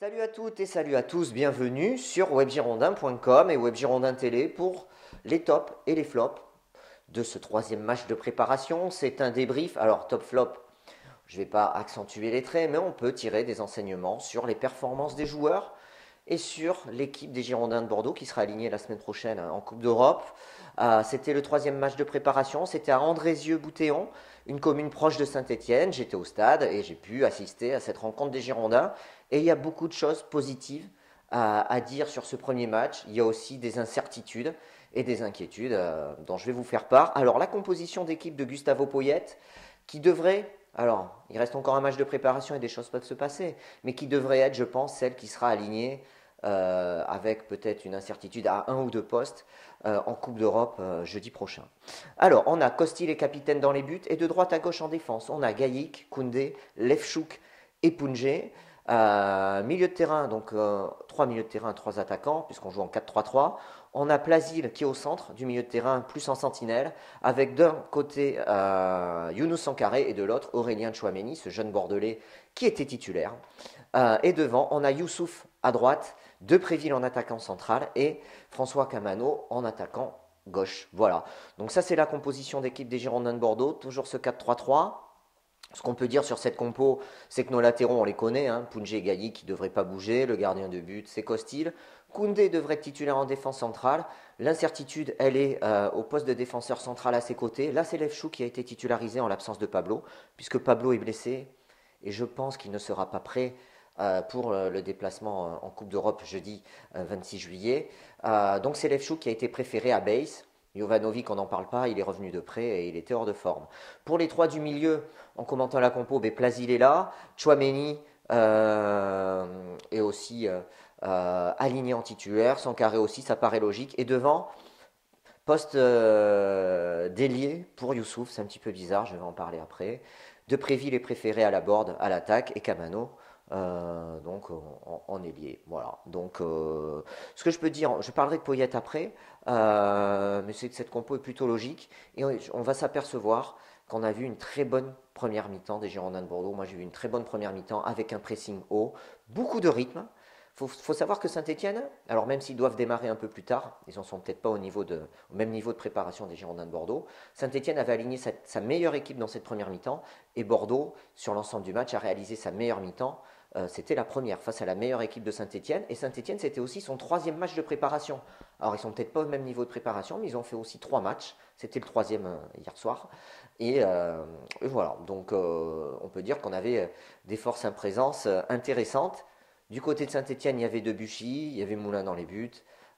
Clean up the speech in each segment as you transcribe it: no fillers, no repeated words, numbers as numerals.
Salut à toutes et salut à tous, bienvenue sur webgirondin.com et Webgirondin Télé pour les tops et les flops de ce troisième match de préparation. C'est un débrief, alors top flop, je ne vais pas accentuer les traits, mais on peut tirer des enseignements sur les performances des joueurs et sur l'équipe des Girondins de Bordeaux qui sera alignée la semaine prochaine en Coupe d'Europe. C'était le troisième match de préparation, c'était à Andrézieux-Boutéon, une commune proche de Saint-Étienne. J'étais au stade et j'ai pu assister à cette rencontre des Girondins. Et il y a beaucoup de choses positives à dire sur ce premier match. Il y a aussi des incertitudes et des inquiétudes dont je vais vous faire part. Alors la composition d'équipe de Gustavo Poyet, qui devrait, alors il reste encore un match de préparation et des choses peuvent se passer, mais qui devrait être, je pense, celle qui sera alignée avec peut-être une incertitude à un ou deux postes en Coupe d'Europe jeudi prochain. Alors, on a Costil et capitaine dans les buts, et de droite à gauche en défense, on a Gaïk, Koundé, Lefchouk et Pounjé. Milieu de terrain, donc trois milieux de terrain, trois attaquants, puisqu'on joue en 4-3-3. On a Plasil qui est au centre du milieu de terrain, plus en sentinelle, avec d'un côté Younous Sankaré et de l'autre Aurélien Tchouaméni, ce jeune Bordelais qui était titulaire. Et devant, on a Youssouf à droite, Depréville en attaquant central et François Camano en attaquant gauche. Voilà. Donc ça, c'est la composition d'équipe des Girondins de Bordeaux. Toujours ce 4-3-3. Ce qu'on peut dire sur cette compo, c'est que nos latéraux, on les connaît. Pounjé et Gailly qui ne devraient pas bouger. Le gardien de but, c'est Costil. Koundé devrait être titulaire en défense centrale. L'incertitude, elle est au poste de défenseur central à ses côtés. Là, c'est Lefchou qui a été titularisé en l'absence de Pablo, puisque Pablo est blessé. Et je pense qu'il ne sera pas prêt pour le déplacement en Coupe d'Europe jeudi 26 juillet. Donc c'est Lefchou qui a été préféré à Base. Jovanovic, on n'en parle pas, il est revenu de près et il était hors de forme. Pour les trois du milieu, en commentant la compo, Plasil est là, Tchouaméni est aussi aligné en titulaire, Sankaré aussi, ça paraît logique. Et devant, poste d'ailier pour Youssouf, c'est un petit peu bizarre, je vais en parler après. Depréville est préféré à la board, à l'attaque, et Camano donc en ailier. Voilà. Donc ce que je peux dire, je parlerai de Poyet après, mais c'est que cette compo est plutôt logique et on va s'apercevoir qu'on a vu une très bonne première mi-temps des Girondins de Bordeaux. Moi j'ai vu une très bonne première mi-temps avec un pressing haut, beaucoup de rythme. Faut savoir que Saint-Étienne, alors même s'ils doivent démarrer un peu plus tard, ils n'en sont peut-être pas au même niveau de préparation des Girondins de Bordeaux, Saint-Étienne avait aligné sa meilleure équipe dans cette première mi-temps, et Bordeaux, sur l'ensemble du match, a réalisé sa meilleure mi-temps. C'était la première face à la meilleure équipe de Saint-Étienne, et Saint-Étienne c'était aussi son troisième match de préparation. Alors ils sont peut-être pas au même niveau de préparation, mais ils ont fait aussi trois matchs, c'était le troisième hier soir, et voilà, donc on peut dire qu'on avait des forces en présence intéressantes. Du côté de Saint-Étienne, il y avait Debuchy, il y avait Moulin dans les buts.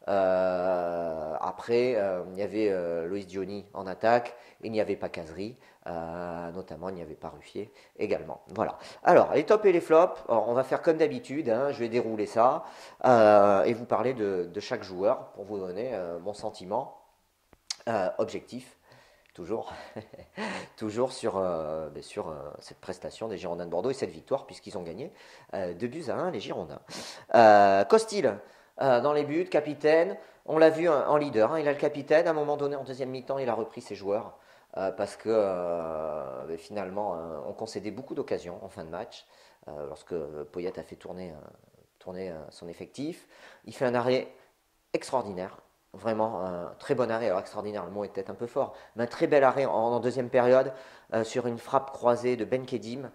Après, il y avait Loïs Diony en attaque, et il n'y avait pas Cazerie, notamment il n'y avait pas Ruffier également. Voilà. Alors, les tops et les flops, alors, on va faire comme d'habitude, je vais dérouler ça, et vous parler de chaque joueur pour vous donner mon sentiment objectif. Toujours, toujours sur cette prestation des Girondins de Bordeaux et cette victoire, puisqu'ils ont gagné 2-1 les Girondins. Costil, dans les buts, capitaine, on l'a vu en leader, il a le capitaine, à un moment donné en deuxième mi-temps, il a repris ses joueurs, parce que finalement, on concédait beaucoup d'occasions en fin de match, lorsque Poyet a fait tourner son effectif. Il fait un arrêt extraordinaire. Vraiment un très bon arrêt, alors extraordinaire, le mot est peut-être un peu fort, mais un très bel arrêt en deuxième période sur une frappe croisée de Ben Kedim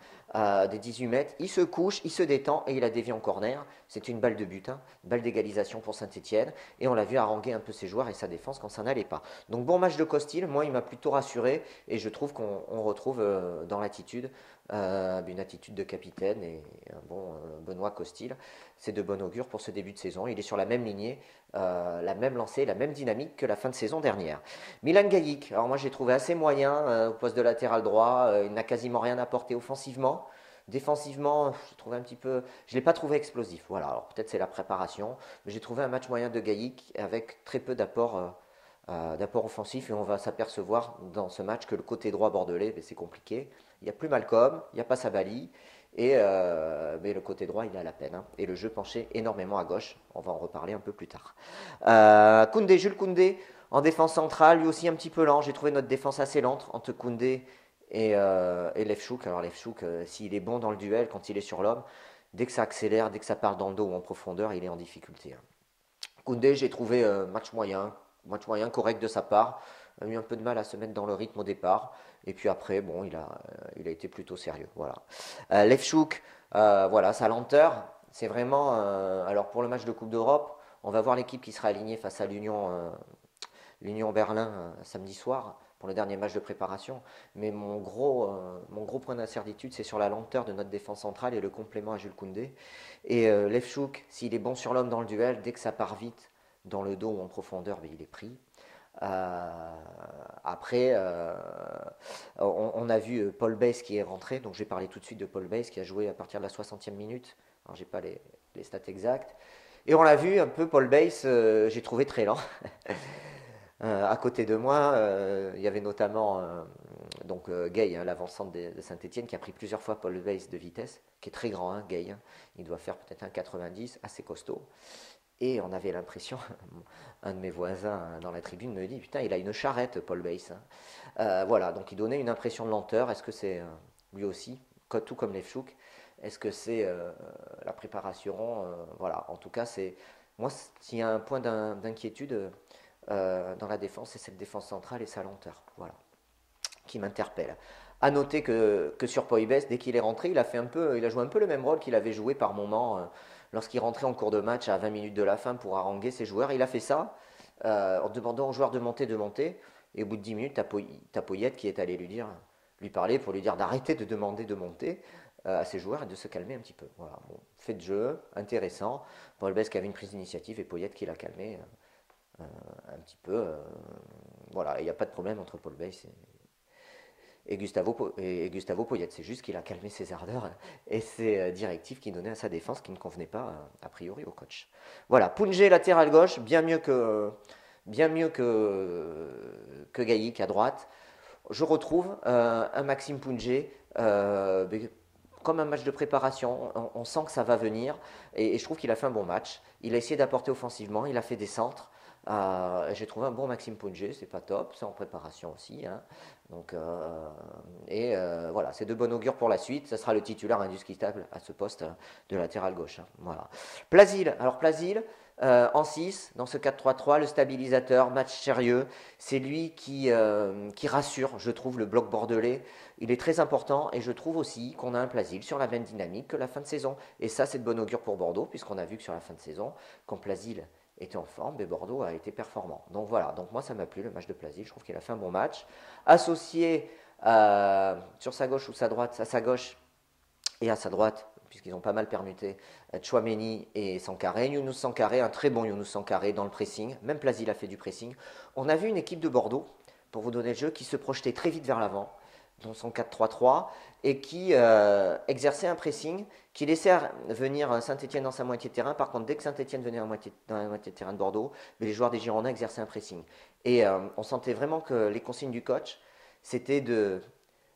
des 18 mètres. Il se couche, il se détend et il a dévié en corner. C'est une balle de but, une balle d'égalisation pour Saint-Etienne. Et on l'a vu haranguer un peu ses joueurs et sa défense quand ça n'allait pas. Donc bon match de Costil, moi il m'a plutôt rassuré et je trouve qu'on retrouve dans l'attitude une attitude de capitaine et un bon Benoît Costil. C'est de bon augure pour ce début de saison. Il est sur la même lignée, la même lancée, la même dynamique que la fin de saison dernière. Milan Gajic, alors moi j'ai trouvé assez moyen au poste de latéral droit. Il n'a quasiment rien apporté offensivement. Défensivement, je ne l'ai pas trouvé explosif. Voilà, alors peut-être c'est la préparation, mais j'ai trouvé un match moyen de Gajic avec très peu d'apports offensifs et on va s'apercevoir dans ce match que le côté droit bordelais, c'est compliqué. Il n'y a plus Malcolm, il n'y a pas Sabali, mais le côté droit, il a la peine. Et le jeu penchait énormément à gauche. On va en reparler un peu plus tard. Jules Koundé, en défense centrale, lui aussi un petit peu lent. J'ai trouvé notre défense assez lente entre Koundé Et Lefchuk, alors Lefchuk, s'il est bon dans le duel, quand il est sur l'homme, dès que ça accélère, dès que ça part dans le dos ou en profondeur, il est en difficulté, hein. Koundé, j'ai trouvé match moyen correct de sa part. Il a eu un peu de mal à se mettre dans le rythme au départ. Et puis après, bon, il a été plutôt sérieux. Voilà. Lefchuk, voilà, sa lenteur, c'est vraiment. Alors pour le match de Coupe d'Europe, on va voir l'équipe qui sera alignée face à l'Union Berlin samedi soir pour le dernier match de préparation. Mais mon gros point d'incertitude, c'est sur la lenteur de notre défense centrale et le complément à Jules Koundé. Et Lefchuk, s'il est bon sur l'homme dans le duel, dès que ça part vite dans le dos ou en profondeur, ben, il est pris. Euh, après, on a vu Paul Bass qui est rentré, donc j'ai parlé tout de suite de Paul Bass qui a joué à partir de la 60e minute. Alors j'ai pas les stats exactes. Et on l'a vu un peu, Paul Bass, j'ai trouvé très lent. À côté de moi, il y avait notamment Gay, hein, l'avancante de Saint-Etienne, qui a pris plusieurs fois Paul Weiss de vitesse, qui est très grand, hein, Gay, hein. Il doit faire peut-être un 90, assez costaud. Et on avait l'impression, un de mes voisins dans la tribune me dit, putain, il a une charrette, Paul Weiss, hein. Voilà, donc il donnait une impression de lenteur. Est-ce que c'est lui aussi, tout comme les Lefchuk, est-ce que c'est la préparation, voilà, en tout cas, c'est moi, s'il y a un point d'inquiétude dans la défense, c'est cette défense centrale et sa lenteur, voilà, qui m'interpelle. À noter que sur Poibes, dès qu'il est rentré, il a joué un peu le même rôle qu'il avait joué par moment lorsqu'il rentrait en cours de match à 20 minutes de la fin pour haranguer ses joueurs. Il a fait ça en demandant aux joueurs de monter. Et au bout de 10 minutes, t'as Poyet qui est allé lui parler pour lui dire d'arrêter de demander de monter à ses joueurs et de se calmer un petit peu. Voilà, bon, fait de jeu, intéressant. Paul Bess qui avait une prise d'initiative et Poyet qui l'a calmé un petit peu. Voilà, il n'y a pas de problème entre Paul Bass et Gustavo Poyet. C'est juste qu'il a calmé ses ardeurs et ses directives qu'il donnait à sa défense qui ne convenaient pas a priori au coach. Voilà, Pounjé latéral gauche, bien mieux que Gaïk à droite. Je retrouve un Maxime Pounjé comme un match de préparation. On sent que ça va venir et je trouve qu'il a fait un bon match. Il a essayé d'apporter offensivement, il a fait des centres. J'ai trouvé un bon Maxime Pounjé, c'est pas top, c'est en préparation aussi, hein. Donc, voilà, c'est de bon augure pour la suite. Ça sera le titulaire indiscutable à ce poste de latéral gauche, hein. Voilà. Plasil, alors Plasil, en 6, dans ce 4-3-3, le stabilisateur, match sérieux, c'est lui qui rassure, je trouve, le bloc bordelais. Il est très important et je trouve aussi qu'on a un Plasil sur la même dynamique que la fin de saison. Et ça, c'est de bon augure pour Bordeaux, puisqu'on a vu que sur la fin de saison, quand Plasil était en forme, mais Bordeaux a été performant. Donc voilà, donc moi ça m'a plu le match de Plasil, je trouve qu'il a fait un bon match. Associé sur sa gauche ou sa droite, à sa gauche et à sa droite, puisqu'ils ont pas mal permuté, Chouameni et Sankaré. Younous Sankaré, un très bon Younous Sankaré dans le pressing, même Plasil a fait du pressing. On a vu une équipe de Bordeaux, pour vous donner le jeu, qui se projetait très vite vers l'avant, dans son 4-3-3, et qui exerçait un pressing, qui laissait venir Saint-Etienne dans sa moitié de terrain. Par contre, dès que Saint-Etienne venait dans la moitié de terrain de Bordeaux, les joueurs des Girondins exerçaient un pressing. Et on sentait vraiment que les consignes du coach, c'était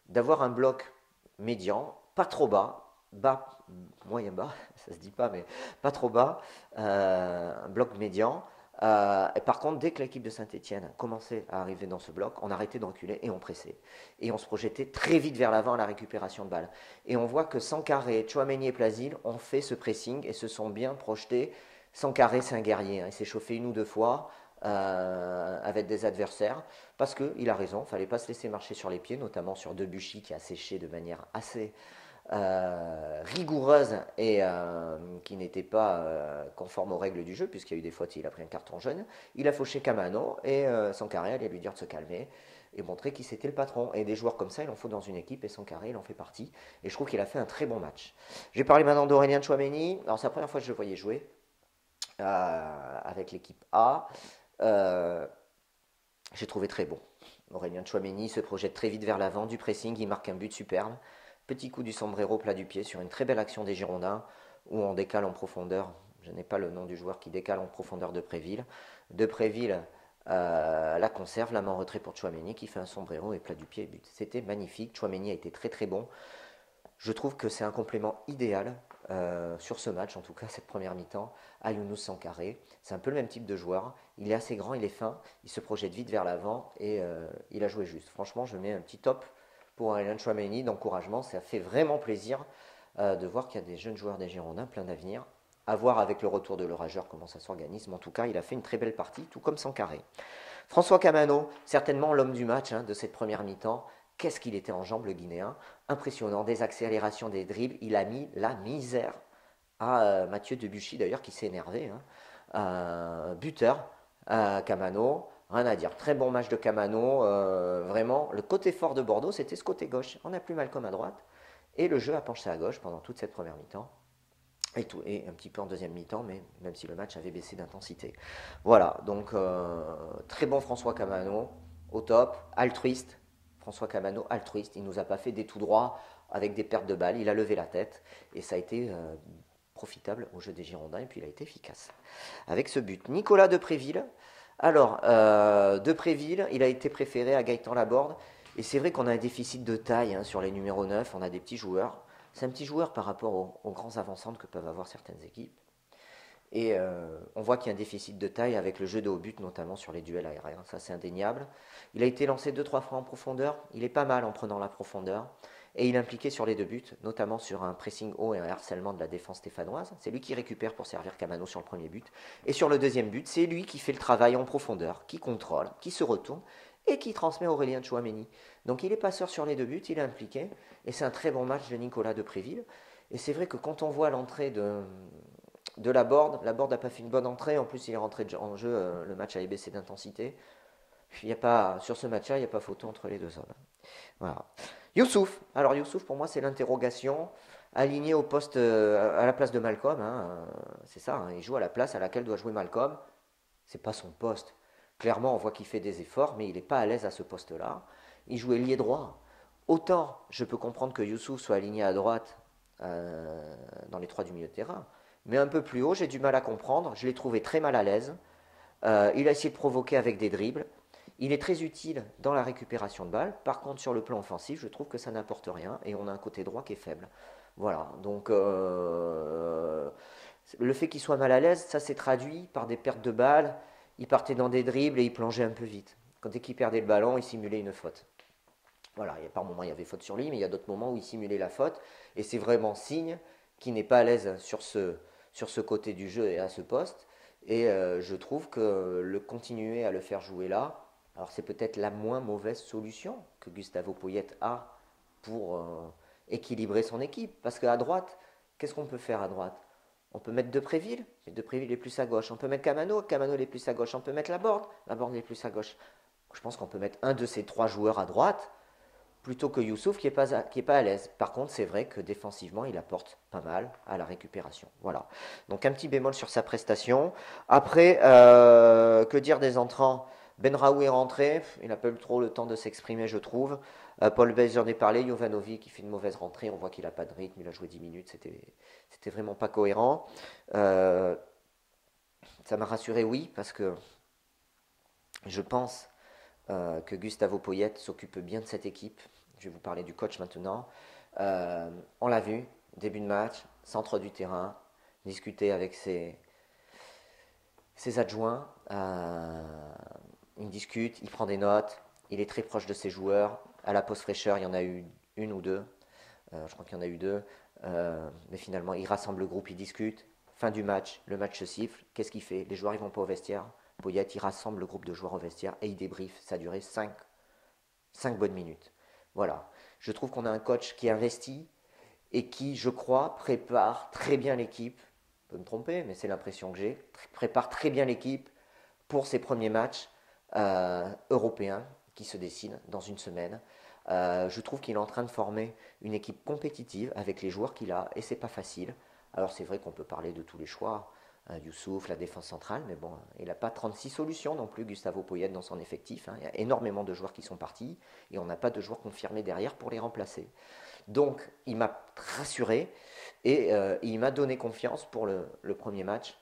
d'avoir un bloc médian, pas trop bas, moyen bas, ça se dit pas, mais pas trop bas, un bloc médian. Et par contre, dès que l'équipe de Saint-Etienne commençait à arriver dans ce bloc, on arrêtait de reculer et on pressait. Et on se projetait très vite vers l'avant à la récupération de balles. Et on voit que Sankaré, Chouameni et Plasil ont fait ce pressing et se sont bien projetés. Sankaré, c'est un guerrier, hein. Il s'est chauffé une ou deux fois avec des adversaires parce qu'il a raison, il ne fallait pas se laisser marcher sur les pieds, notamment sur Debuchy qui a séché de manière assez rigoureuse et qui n'était pas conforme aux règles du jeu, puisqu'il y a eu des fois il a pris un carton jaune. Il a fauché Camano et Sankaré allait lui dire de se calmer et montrer qui c'était le patron. Et des joueurs comme ça, il en faut dans une équipe et Sankaré, il en fait partie. Et je trouve qu'il a fait un très bon match. J'ai parlé maintenant d'Aurélien Chouameni. Alors, c'est la première fois que je le voyais jouer avec l'équipe A. J'ai trouvé très bon. Aurélien Chouameni se projette très vite vers l'avant, du pressing, il marque un but superbe. Petit coup du sombrero plat du pied sur une très belle action des Girondins où on décale en profondeur. Je n'ai pas le nom du joueur qui décale en profondeur de Préville. De Préville la conserve, la main en retrait pour Chouameni qui fait un sombrero et plat du pied et but. C'était magnifique. Chouameni a été très très bon. Je trouve que c'est un complément idéal sur ce match, en tout cas cette première mi-temps, à Younous Sankaré. C'est un peu le même type de joueur. Il est assez grand, il est fin, il se projette vite vers l'avant et il a joué juste. Franchement, je mets un petit top pour Aurélien Tchouaméni d'encouragement. Ça fait vraiment plaisir de voir qu'il y a des jeunes joueurs des Girondins plein d'avenir. À voir avec le retour de l'orageur comment ça s'organise. Mais en tout cas, il a fait une très belle partie, tout comme Sankaré. François Camano, certainement l'homme du match de cette première mi-temps. Qu'est-ce qu'il était en jambes, le Guinéen. Impressionnant, des accélérations, des dribbles. Il a mis la misère à Mathieu Debuchy, d'ailleurs, qui s'est énervé. Buteur, Camano. Rien à dire. Très bon match de Camano. Vraiment, le côté fort de Bordeaux, c'était ce côté gauche. On n'a plus Malcolm à droite. Et le jeu a penché à gauche pendant toute cette première mi-temps. Et un petit peu en deuxième mi-temps, mais même si le match avait baissé d'intensité. Voilà, donc très bon François Camano, au top, altruiste. François Camano, altruiste, il ne nous a pas fait des tout droits avec des pertes de balles, il a levé la tête et ça a été profitable au jeu des Girondins et puis il a été efficace avec ce but. Nicolas Depréville, alors Depréville, il a été préféré à Gaëtan Laborde et c'est vrai qu'on a un déficit de taille sur les numéros 9, on a des petits joueurs. C'est un petit joueur par rapport aux grands avancantes que peuvent avoir certaines équipes. Et on voit qu'il y a un déficit de taille avec le jeu de haut but, notamment sur les duels aériens. Ça, c'est indéniable. Il a été lancé 2-3 fois en profondeur. Il est pas mal en prenant la profondeur. Et il est impliqué sur les deux buts, notamment sur un pressing haut et un harcèlement de la défense stéphanoise. C'est lui qui récupère pour servir Camano sur le premier but. Et sur le deuxième but, c'est lui qui fait le travail en profondeur, qui contrôle, qui se retourne et qui transmet Aurélien Tchouaméni. Donc il est passeur sur les deux buts, il est impliqué, et c'est un très bon match de Nicolas Depréville. Et c'est vrai que quand on voit l'entrée de Laborde n'a pas fait une bonne entrée, en plus il est rentré en jeu, le match avait baissé d'intensité. Sur ce match-là, il n'y a pas photo entre les deux hommes. Voilà. Youssouf, alors Youssouf pour moi c'est l'interrogation, aligné au poste, à la place de Malcolm, c'est ça, il joue à la place à laquelle doit jouer Malcolm, c'est pas son poste. Clairement, on voit qu'il fait des efforts, mais il n'est pas à l'aise à ce poste-là. Il joue ailier droit. Autant je peux comprendre que Youssouf soit aligné à droite dans les trois du milieu de terrain, mais un peu plus haut, j'ai du mal à comprendre. Je l'ai trouvé très mal à l'aise. Il a essayé de provoquer avec des dribbles. Il est très utile dans la récupération de balles. Par contre, sur le plan offensif, je trouve que ça n'apporte rien et on a un côté droit qui est faible. Voilà, donc le fait qu'il soit mal à l'aise, ça s'est traduit par des pertes de balles. Il partait dans des dribbles et il plongeait un peu vite. Dès qu'il perdait le ballon, il simulait une faute. Voilà, par moments il y avait faute sur lui, mais il y a d'autres moments où il simulait la faute. Et c'est vraiment signe qu'il n'est pas à l'aise sur ce côté du jeu et à ce poste. Et je trouve que le continuer à le faire jouer là, alors c'est peut-être la moins mauvaise solution que Gustavo Poyet a pour équilibrer son équipe. Parce qu'à droite, qu'est-ce qu'on peut faire à droite? On peut mettre Depréville, mais Depréville est plus à gauche. On peut mettre Camano, Camano est plus à gauche. On peut mettre Laborde est plus à gauche. Je pense qu'on peut mettre un de ces trois joueurs à droite plutôt que Youssouf qui est pas à l'aise. Par contre, c'est vrai que défensivement, il apporte pas mal à la récupération. Voilà. Donc un petit bémol sur sa prestation. Après, que dire des entrants? Benraoui est rentré, il n'a pas eu trop le temps de s'exprimer, je trouve. Paul Baez, j'en ai parlé. Jovanovic qui fait une mauvaise rentrée, on voit qu'il n'a pas de rythme, il a joué 10 minutes, c'était vraiment pas cohérent. Ça m'a rassuré, oui, parce que je pense que Gustavo Poyet s'occupe bien de cette équipe. Je vais vous parler du coach maintenant. On l'a vu, début de match, centre du terrain, discuter avec ses adjoints. Il discute, il prend des notes, il est très proche de ses joueurs. À la pause fraîcheur, il y en a eu une ou deux. Je crois qu'il y en a eu deux. Mais finalement, il rassemble le groupe, il discute. Fin du match, le match se siffle. Qu'est-ce qu'il fait? Les joueurs, ils vont pas au vestiaire. Poyet, il rassemble le groupe de joueurs au vestiaire et il débriefe. Ça a duré 5 bonnes minutes. Voilà. Je trouve qu'on a un coach qui investit et qui, je crois, prépare très bien l'équipe. Je peux me tromper, mais c'est l'impression que j'ai. Prépare très bien l'équipe pour ses premiers matchs européens qui se dessinent dans une semaine. Je trouve qu'il est en train de former une équipe compétitive avec les joueurs qu'il a et c'est pas facile. Alors c'est vrai qu'on peut parler de tous les choix, Youssouf, la défense centrale, mais bon, il n'a pas 36 solutions non plus, Gustavo Poyet, dans son effectif. Il y a énormément de joueurs qui sont partis et on n'a pas de joueurs confirmés derrière pour les remplacer. Donc il m'a rassuré et il m'a donné confiance pour le premier match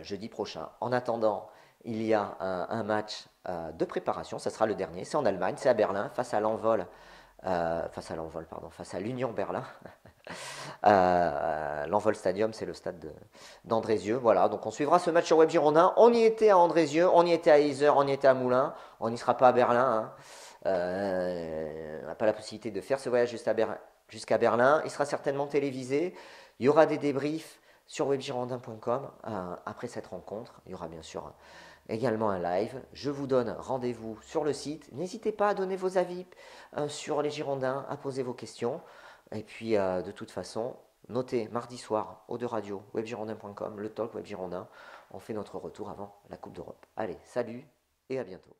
jeudi prochain. En attendant, il y a un match de préparation, ça sera le dernier, c'est en Allemagne, c'est à Berlin, face à l'Union Berlin. L'Envol Stadium, c'est le stade d'Andrézieux. Voilà, donc on suivra ce match sur Web Girondin. On y était à Andrézieux, on y était à Yzeure, on y était à Moulins. On n'y sera pas à Berlin. On n'a pas la possibilité de faire ce voyage jusqu'à Berlin. Il sera certainement télévisé. Il y aura des débriefs sur webgirondin.com après cette rencontre. Il y aura bien sûr également un live. Je vous donne rendez-vous sur le site. N'hésitez pas à donner vos avis sur les Girondins, à poser vos questions. Et puis, de toute façon, notez mardi soir, Eau de Radio, webgirondin.com, le talk Webgirondin. On fait notre retour avant la Coupe d'Europe. Allez, salut et à bientôt.